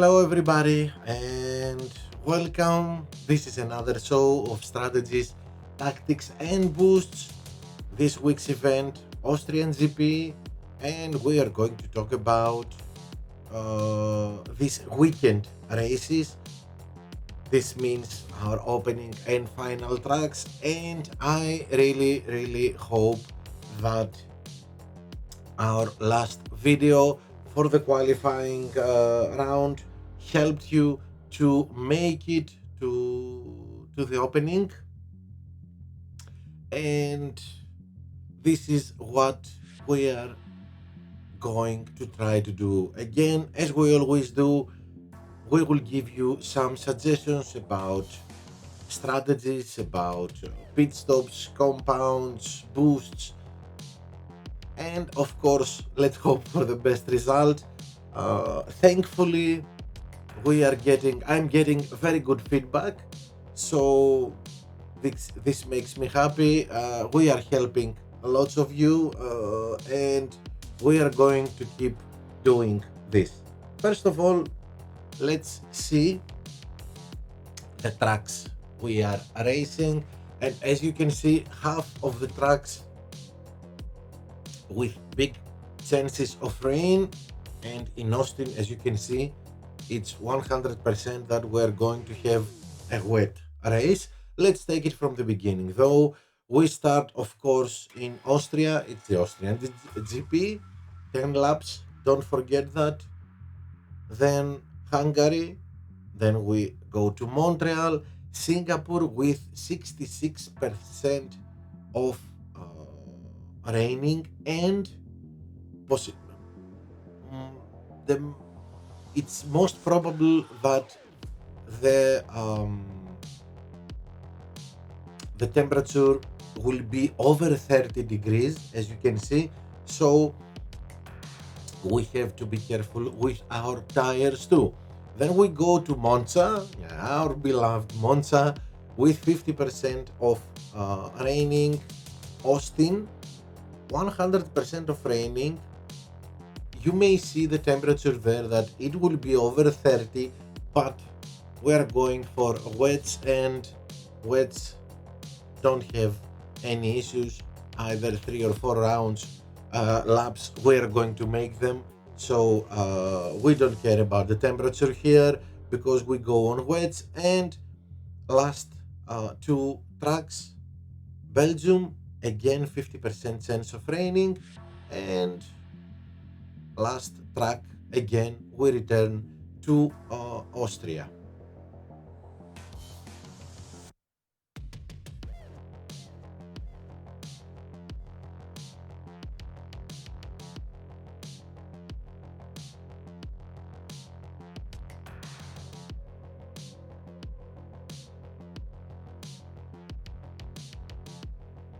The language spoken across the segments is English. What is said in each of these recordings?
Hello, everybody, and welcome. This is another show of strategies, tactics, and boosts. This week's event, Austrian GP, and we are going to talk about this weekend races. This means our opening and final tracks, and I really hope that our last video for the qualifying round helped you to make it to the opening, and this is what we are going to try to do again. As we always do, we will give you some suggestions about strategies, about pit stops, compounds, boosts, and of course, let's hope for the best result. Thankfully, I'm getting very good feedback, so this makes me happy. We are helping lots of you, and we are going to keep doing this. First of all, let's see the tracks we are racing, and as you can see, half of the tracks with big chances of rain, and in Austin, as you can see, it's 100% that we're going to have a wet race. Let's take it from the beginning, though. We start, of course, in Austria. It's the Austrian GP, 10 laps, don't forget that. Then Hungary, then we go to Montreal, Singapore with 66% of raining, and possi- mm, the it's most probable that the um, the temperature will be over 30 degrees, as you can see. So we have to be careful with our tires too. Then we go to Monza, our beloved Monza, with 50% of raining. Austin, 100% of raining. You may see the temperature there that it will be over 30, but we're going for wets, and wets don't have any issues. Either 3 or 4 rounds laps, we're going to make them. So we don't care about the temperature here because we go on wets. And last two tracks, Belgium, again 50% chance of raining, and last track again we return to Austria.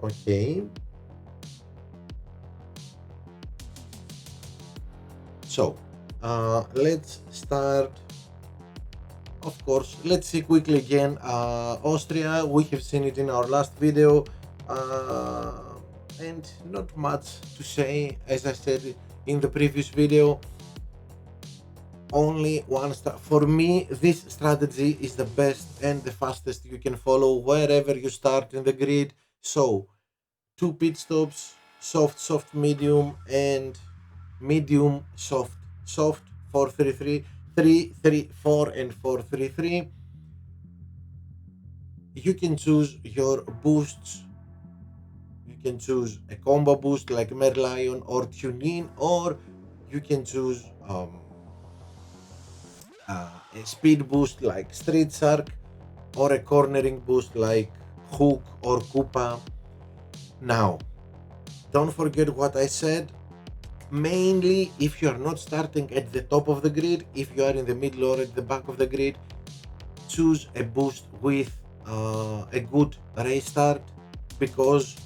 Okay, so let's start. Of course, let's see quickly again. Austria, we have seen it in our last video, and not much to say. As I said in the previous video, only one for me, this strategy is the best and the fastest you can follow wherever you start in the grid. So, two pit stops, soft, medium, and medium, soft, 4-3-3, 3-3-4, and 4-3-3. You can choose your boosts. You can choose a combo boost like Merlion or Tune-In, or you can choose a speed boost like Street Shark, or a cornering boost like Hook or Koopa. Now, don't forget what I said. Mainly, if you are not starting at the top of the grid, if you are in the middle or at the back of the grid, choose a boost with a good race start, because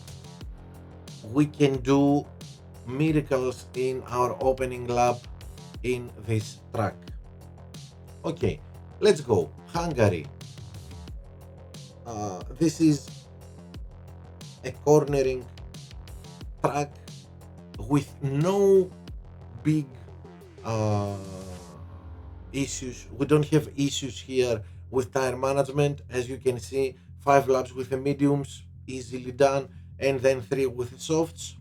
we can do miracles in our opening lap in this track. Okay, let's go. Hungary. This is a cornering track with no big uh, issues. We don't have issues here with tire management. As you can see, 5 laps with the mediums, easily done, and then 3 with the softs.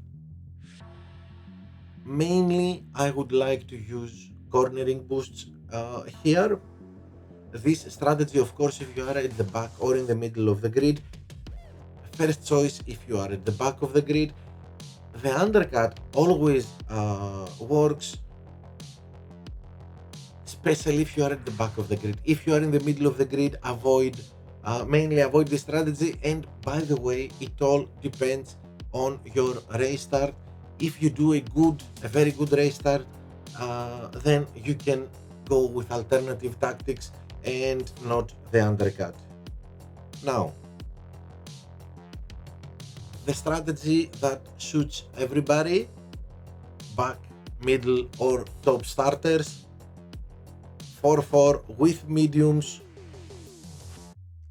Mainly, I would like to use cornering boosts here. This strategy, of course, if you are at the back or in the middle of the grid. First choice, if you are at the back of the grid. The undercut always works, especially if you are at the back of the grid. If you are in the middle of the grid, mainly avoid this strategy. And by the way, it all depends on your race start. If you do a very good race start, then you can go with alternative tactics and not the undercut. Now, the strategy that suits everybody, back, middle, or top starters, 4-4 with mediums.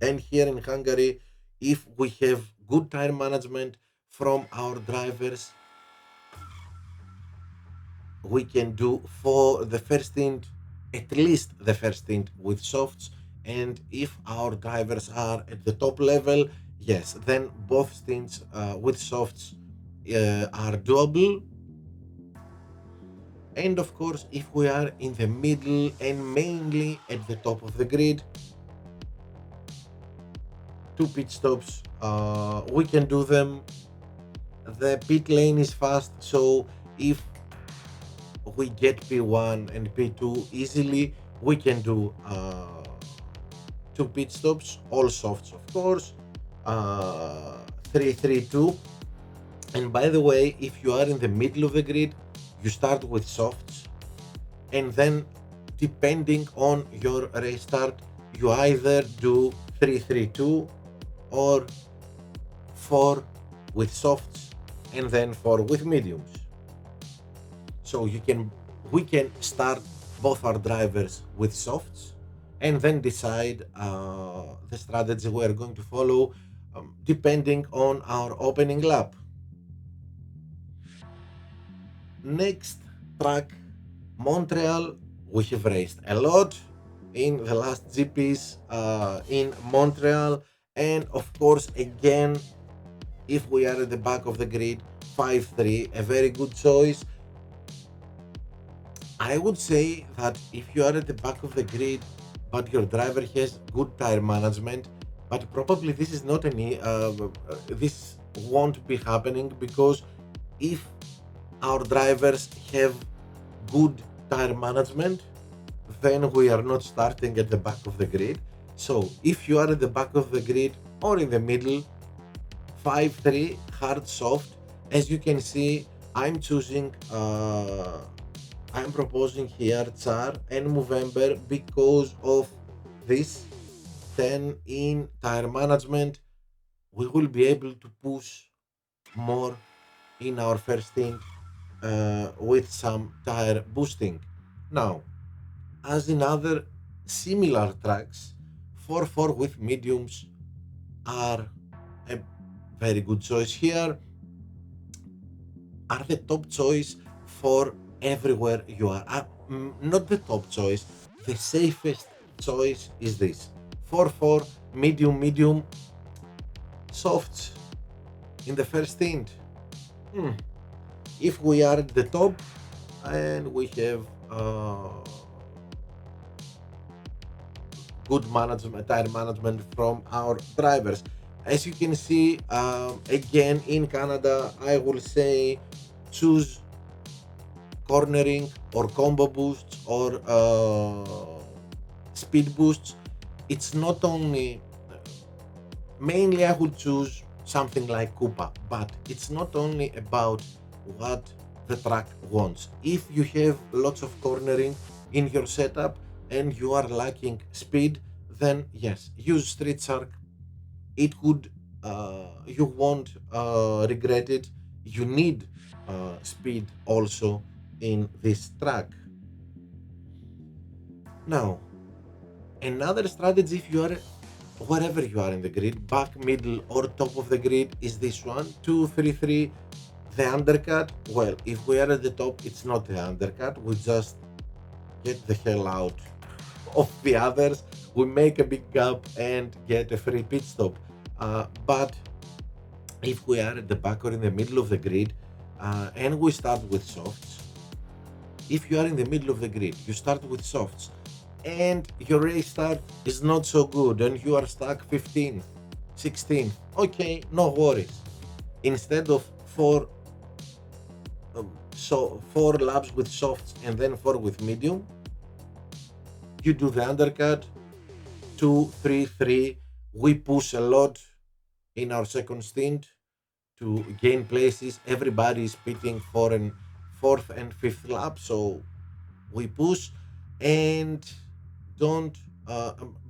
And here in Hungary, if we have good tire management from our drivers, we can do for the first stint, at least the first stint with softs. And if our drivers are at the top level, yes, then both stints with softs are doable. And of course, if we are in the middle and mainly at the top of the grid, 2 pit stops, we can do them. The pit lane is fast, so if we get P1 and P2 easily, we can do 2 pit stops, all softs of course, 3-3-2. And by the way, if you are in the middle of the grid, you start with softs, and then depending on your race start, you either do 3-3-2 or 4 with softs and then 4 with mediums. So we can start both our drivers with softs and then decide the strategy we are going to follow depending on our opening lap. Next track, Montreal. We have raced a lot in the last GPs in Montreal, and of course, again, if we are at the back of the grid, 5-3, a very good choice. I would say that if you are at the back of the grid, but your driver has good tire management, but probably this is not this won't be happening, because if our drivers have good tire management, then we are not starting at the back of the grid. So if you are at the back of the grid or in the middle, 5-3 hard soft. As you can see, I'm proposing here Tsar and Movember because of this. Then in tire management, we will be able to push more in our first stint with some tire boosting. Now, as in other similar tracks, 4-4 with mediums are a very good choice here, are the top choice for everywhere you are. Not the top choice, the safest choice is this. 4-4, medium, medium, softs in the first stint. If we are at the top and we have good management, tire management from our drivers. As you can see, again in Canada, I will say choose cornering or combo boosts or speed boosts. It's not only, mainly I would choose something like Koopa, but it's not only about what the track wants. If you have lots of cornering in your setup and you are lacking speed, then yes, use Street Shark. It could, you won't regret it. You need speed also in this track. Now, another strategy, if you are wherever you are in the grid, back, middle, or top of the grid, is this one: 2-3-3. The undercut. Well, if we are at the top, it's not the undercut. We just get the hell out of the others, we make a big gap and get a free pit stop. But if we are at the back or in the middle of the grid, and we start with softs, if you are in the middle of the grid, you start with softs, and your race start is not so good, and you are stuck 15th, 16th, okay, no worries. Instead of four laps with softs and then four with medium, you do the undercut, 2, 3, 3. We push a lot in our second stint to gain places. Everybody is pitting for an fourth and fifth lap, so we push and don't.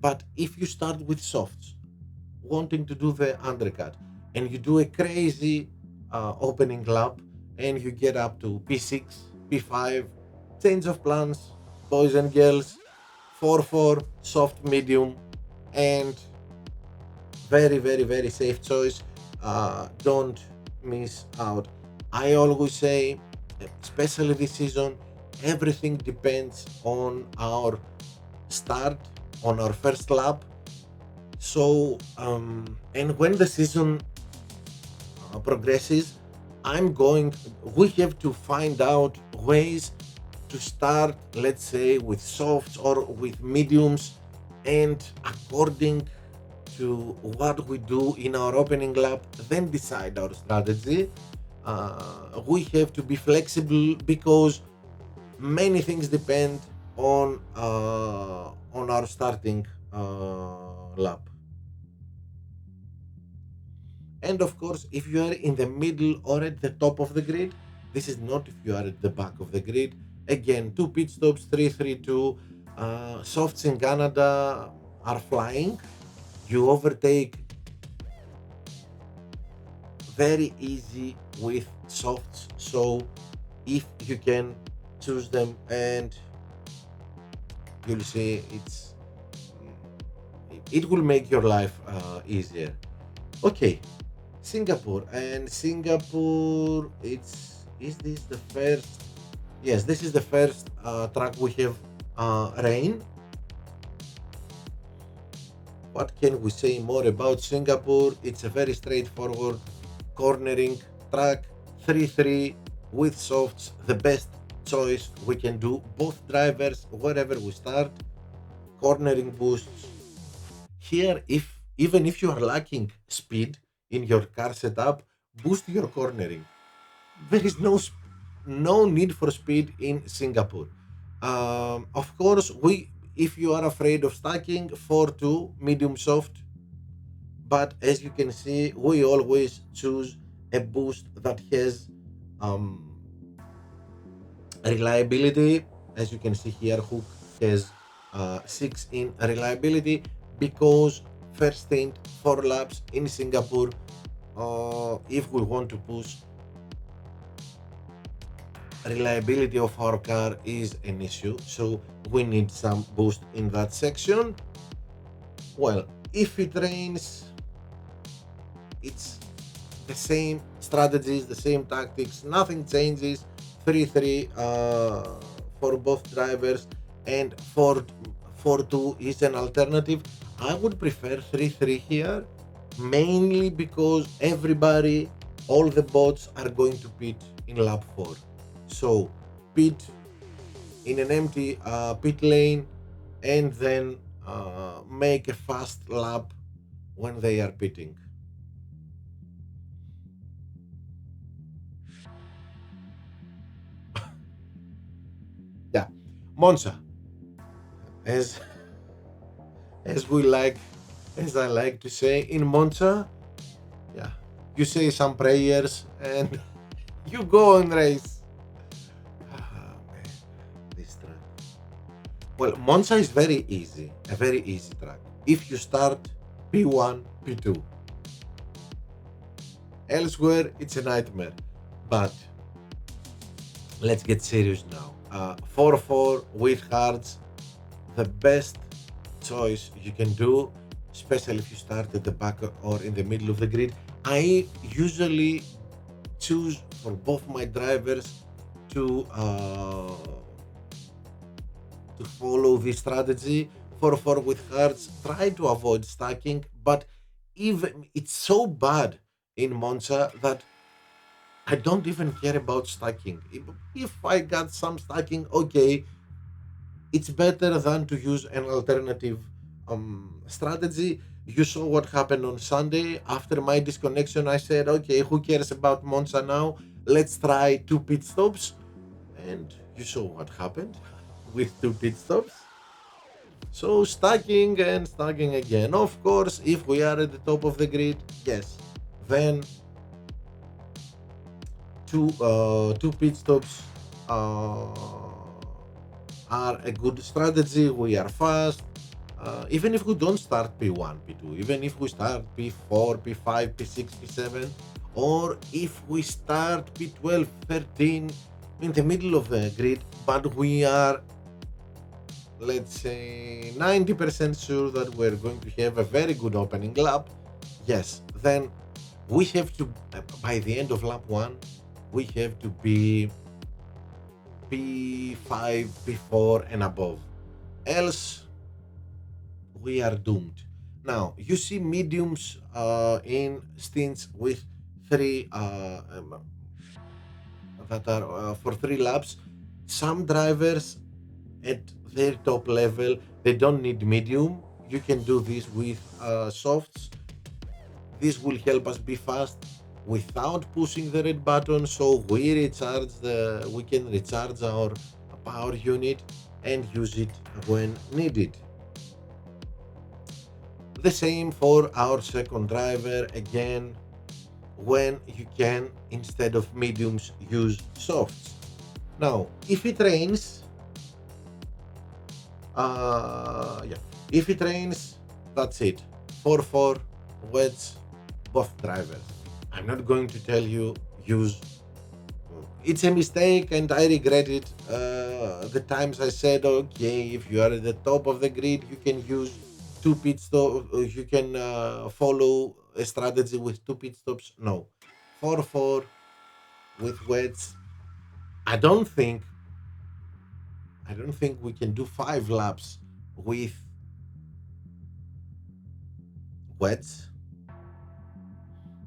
But if you start with softs, wanting to do the undercut, and you do a crazy opening lap, and you get up to P6, P5, change of plans, boys and girls, 4-4, soft, medium, and very, very, very safe choice. Don't miss out. I always say, especially this season, everything depends on our start, on our first lap. So, and when the season progresses, we have to find out ways to start, let's say, with softs or with mediums, and according to what we do in our opening lap, then decide our strategy. We have to be flexible because many things depend on our starting lap. And of course, if you are in the middle or at the top of the grid, this is not if you are at the back of the grid. Again, two pit stops, 3-3-2. Softs in Canada are flying. You overtake very easy with softs. So if you can choose them, and you'll see it will make your life easier. Okay, Singapore. And Singapore, is this the first? Yes, this is the first track we have rain. What can we say more about Singapore? It's a very straightforward cornering track, 3-3 with softs, the best choice we can do. Both drivers, wherever we start, cornering boosts. Here, if even if you are lacking speed in your car setup, boost your cornering. There is no need for speed in Singapore. Of course, we if you are afraid of stacking, 4-2 medium soft, but as you can see, we always choose a boost that has um, reliability. As you can see here, Hook has 6 in reliability, because first stint 4 laps in Singapore. If we want to push, reliability of our car is an issue, so we need some boost in that section. Well, if it rains, it's the same strategies, the same tactics, nothing changes. 3-3 for both drivers, and 4-2 is an alternative. I would prefer 3-3 here, mainly because all the bots are going to pit in lap 4. So pit in an empty pit lane, and then make a fast lap when they are pitting. Yeah, Monza, as as we like, as I like to say in Monza, yeah, you say some prayers and you go and race. Ah, man, this track. Well, Monza is very easy, a very easy track. If you start P1, P2. Elsewhere, it's a nightmare. But let's get serious now. 4-4 with hards, the best choice you can do, especially if you start at the back or in the middle of the grid. I usually choose for both my drivers to to follow this strategy. 4-4 with hearts, try to avoid stacking, but even it's so bad in Monza that I don't even care about stacking. If I got some stacking, okay, it's better than to use an alternative strategy. You saw what happened on Sunday. After my disconnection, I said, okay, who cares about Monza now? Let's try two pit stops. And you saw what happened with two pit stops. So stacking and stacking again. Of course, if we are at the top of the grid, yes, then two pit stops uh, are a good strategy. We are fast. Even if we don't start P1, P2, even if we start P4, P5, P6, P7, or if we start P12, 13 in the middle of the grid, but we are, let's say, 90% sure that we're going to have a very good opening lap, yes, then we have to, by the end of lap one, we have to be P5, P4, and above. Else, we are doomed. Now, you see mediums in stints with three that are for 3 laps. Some drivers at their top level, they don't need medium. You can do this with softs. This will help us be fast without pushing the red button, so we can recharge our power unit and use it when needed. The same for our second driver, again, when you can, instead of mediums, use softs. Now, if it rains, yeah, if it rains, that's it. 4-4, wets, both drivers. I'm not going to tell you use. It's a mistake, and I regret it. The times I said, okay, if you are at the top of the grid, you can use two pit stops. You can follow a strategy with two pit stops. No, 4-4 with wets. I don't think. I don't think we can do 5 laps with wets.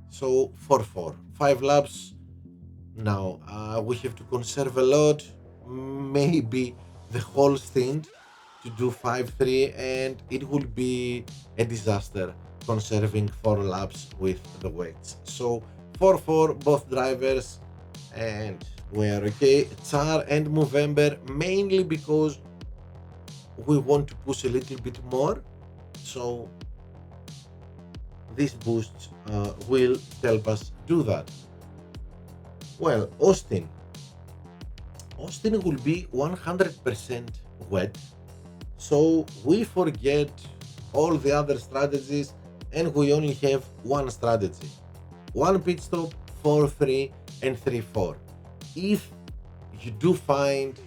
So 4-4, 5 laps. Now we have to conserve a lot, maybe the whole stint to do 5-3, and it will be a disaster conserving 4 laps with the wets. So 4-4, both drivers, and we are okay. Tsar and Movember, mainly because we want to push a little bit more. So these boosts will help us do that. Well, Austin will be 100% wet, so we forget all the other strategies and we only have one strategy. One pit stop, 4-3 and 3-4. If you do find,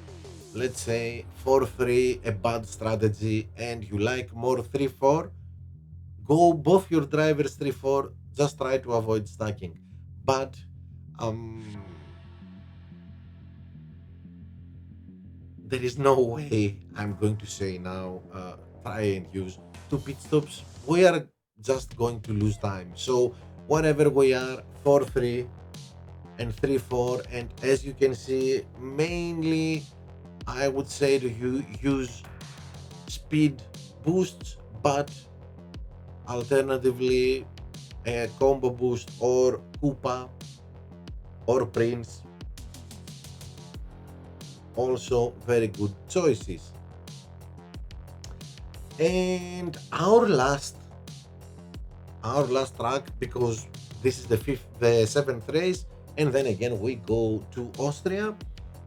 let's say, 4-3 a bad strategy and you like more 3-4, go both your drivers 3-4, just try to avoid stacking. But um there is no way I'm going to say now try and use two pit stops. We are just going to lose time. So whatever we are, 4-3 and 3-4, and as you can see, mainly I would say to you use speed boosts, but alternatively a combo boost or Koopa or Prince, also very good choices. And our last track, because this is the seventh race, and then again we go to Austria,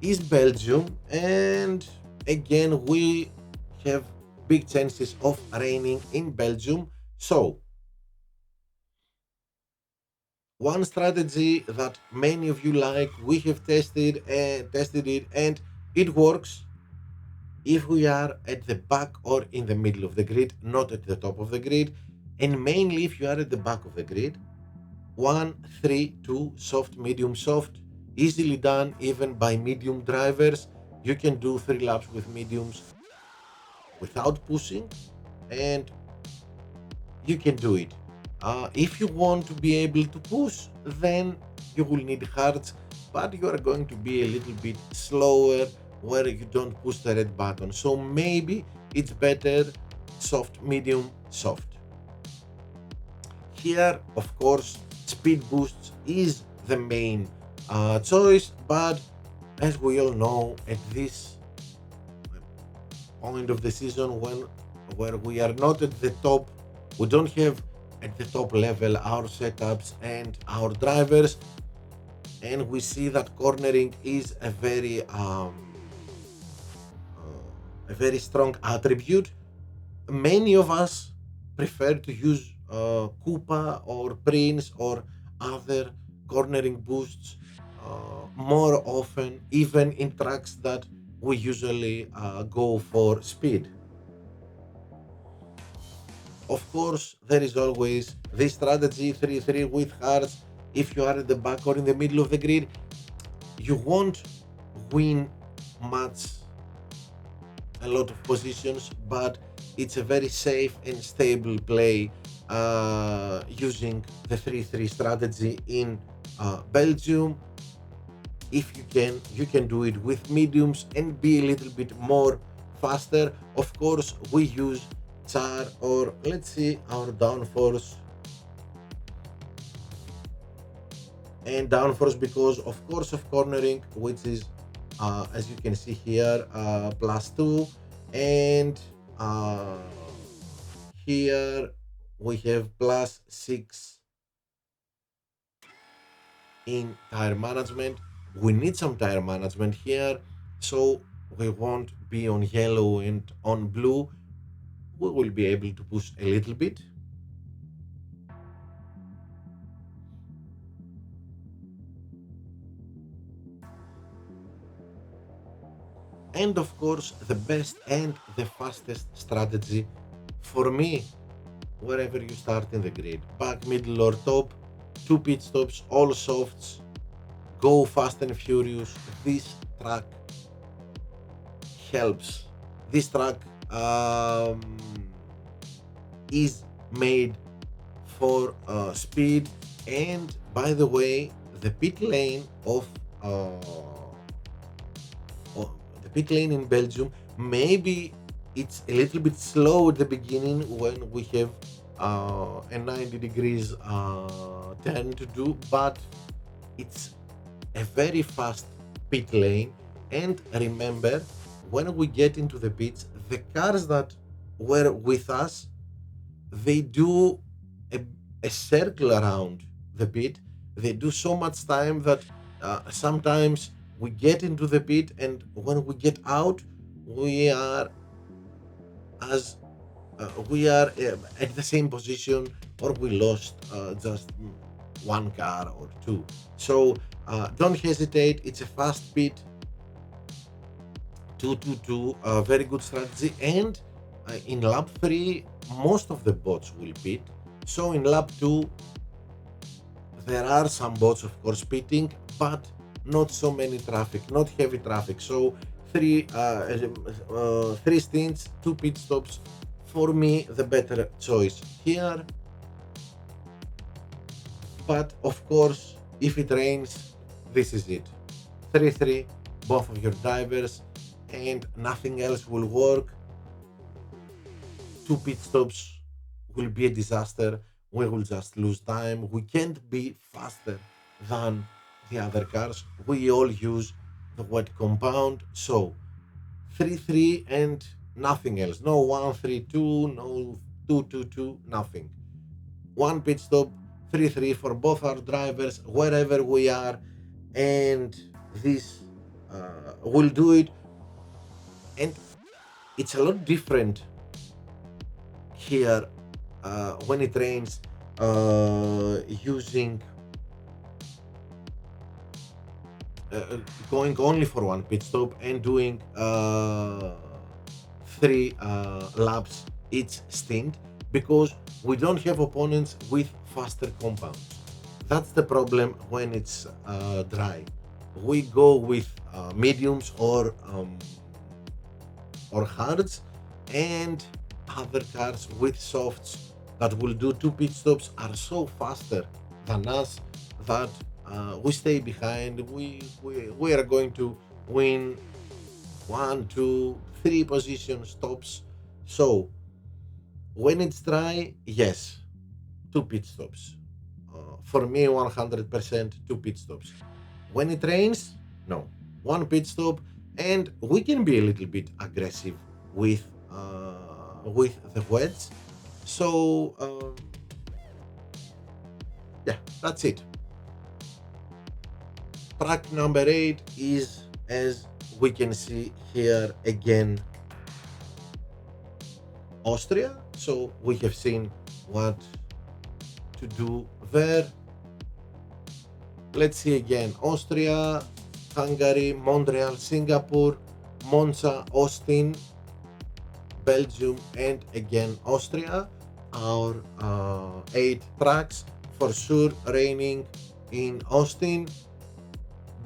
is Belgium, and again we have big chances of raining in Belgium. So one strategy that many of you like, we have tested it, and it works if we are at the back or in the middle of the grid, not at the top of the grid, and mainly if you are at the back of the grid. 1-3-2 soft, medium, soft, easily done even by medium drivers. You can do 3 laps with mediums without pushing, and you can do it. If you want to be able to push, then you will need hearts, but you are going to be a little bit slower where you don't push the red button. So maybe it's better soft, medium, soft. Here, of course, speed boosts is the main choice, but as we all know, at this point of the season, when where we are not at the top, we don't have at the top level our setups and our drivers, and we see that cornering is a very strong attribute. Many of us prefer to use Koopa or Prince or other cornering boosts more often, even in tracks that we usually go for speed. Of course, there is always this strategy 3-3 with hearts. If you are at the back or in the middle of the grid, you won't win much a lot of positions, but it's a very safe and stable play using the 3-3 strategy in Belgium. If you can do it with mediums and be a little bit more faster. Of course, we use char, or let's see our downforce and downforce, because of course of cornering, which is as you can see here, +2, and uh, here we have +6 in tire management. We need some tire management here, so we won't be on yellow and on blue. We will be able to push a little bit. And of course, the best and the fastest strategy for me, wherever you start in the grid, back, middle, or top, two pit stops, all softs, go fast and furious. This track helps. This track is made for speed, and by the way, the pit lane uh, of the pit lane in Belgium, maybe it's a little bit slow at the beginning when we have a 90 degrees turn to do, but it's a very fast pit lane. And remember, when we get into the pits, the cars that were with us, they do a, a circle around the pit. They do so much time that sometimes we get into the pit, and when we get out, we are as we are at the same position, or we lost just one car or two. So don't hesitate. It's a fast pit. 2-2-2, a very good strategy. And in lap 3, most of the bots will pit. So in lap 2, there are some bots, of course, pitting, but not so many traffic, not heavy traffic. So three stints, two pit stops. For me, the better choice here. But of course, if it rains, this is it. 3-3, both of your drivers, and nothing else will work. Two pit stops will be a disaster. We will just lose time. We can't be faster than the other cars. We all use the wet compound. So 3-3 and nothing else. No 1-3-2, no 2-2-2, nothing. One pit stop, 3-3 for both our drivers, wherever we are, and this will do it. And it's a lot different here when it rains, using uh, going only for one pit stop and doing three laps each stint, because we don't have opponents with faster compounds. That's the problem when it's dry. We go with mediums or hards, and other cars with softs that will do 2 pit stops are so faster than us that we stay behind. We are going to win one, two, three position stops. So when it's dry, yes, 2 pit stops. For me, 100% 2 pit stops. When it rains, no, 1 pit stop, and we can be a little bit aggressive with the wets. So yeah, that's it. Track number 8 is, as we can see here again, Austria. So we have seen what to do there. Let's see again: Austria, Hungary, Montreal, Singapore, Monza, Austin, Belgium, and again Austria. Our 8 tracks, for sure raining in Austin,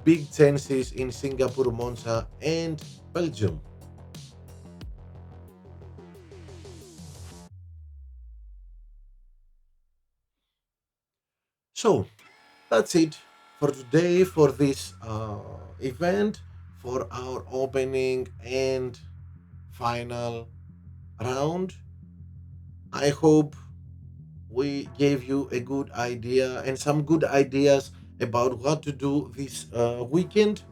big chances in Singapore, Monza, and Belgium. So that's it for today, for this event, for our opening and final round. I hope we gave you a good idea and some good ideas about what to do this weekend.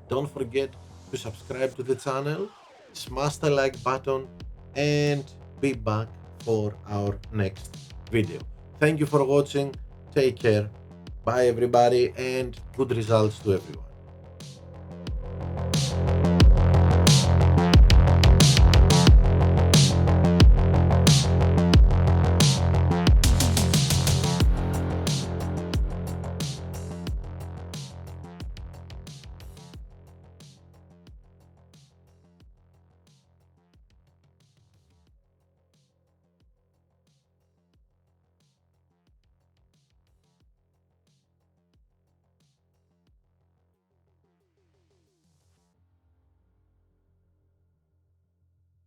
Don't forget to subscribe to the channel, smash the like button, and be back for our next video. Thank you for watching. Take care. Bye, everybody, and good results to everyone.